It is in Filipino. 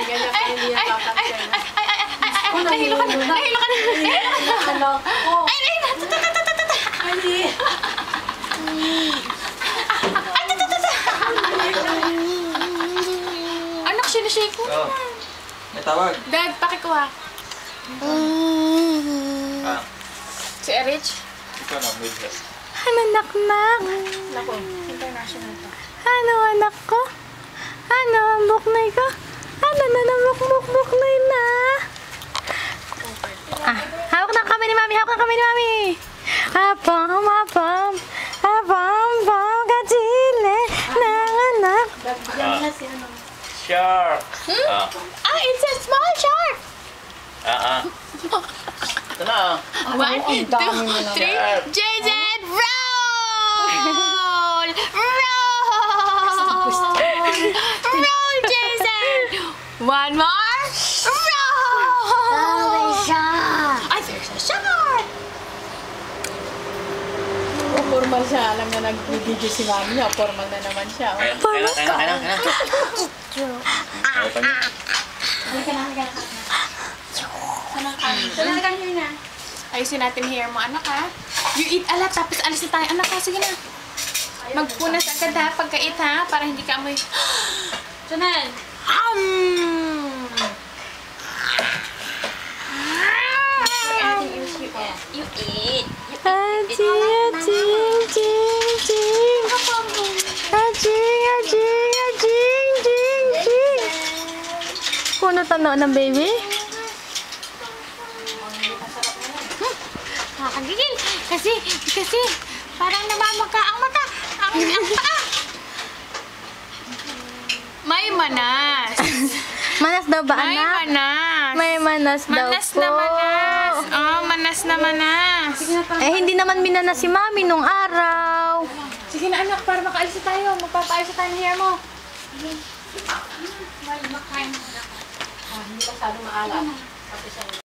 ganyan ka, hindi na papansin. Nahilo ka na. Nahilo ka na. Ano? Oh. Ay, Hindi. Anak, sinashake mo. Oh. May tawag. Dad, pakikuha. Ah, Si Erich. ikaw na, Midway. Ano, nak-nak? Naku, international to. Ano, anak ko? Ano, ang buknoy ko? Ano na namuk-muk-muknoy na? Ah, hawak na kami ni Mami, hawak na kami ni Mami. Apam, apam, apam, pam, kachile, nanganak. Yan na si ano. Shark! Ah, Ah, it's a small shark. Ito na. One, ang dami mo two, na. three. Jason, roll! Roll! Roll, Jason! One more. Roll! Ay, there's a shark! Oh, formal siya. Alam na nag-video si Mami niya. Formal na naman siya. Oh. Kailan. Ay, kanya. Ayusin natin hair mo, anak ha. You eat a lot, tapos alis na tayo. Anak ha, sige na. Magpunas agad ha, pagka-eat ha, para hindi ka amoy. Janelle. You eat. Aching, aching, ching, ching. Aching, aching, aching, ching, ching. Puno tano ng baby? Nakakagigil. Kasi, parang namamagka ang mata. Ang paa. May manas. Manas daw ba, May anak? manas. May manas daw Manas po. na manas. Oh, manas na manas. Eh, hindi naman minanas si Mami nung araw. Sige na anak, para makaalis na tayo. Magpapaayos na tayo ng hair mo. Hindi masyado maalam.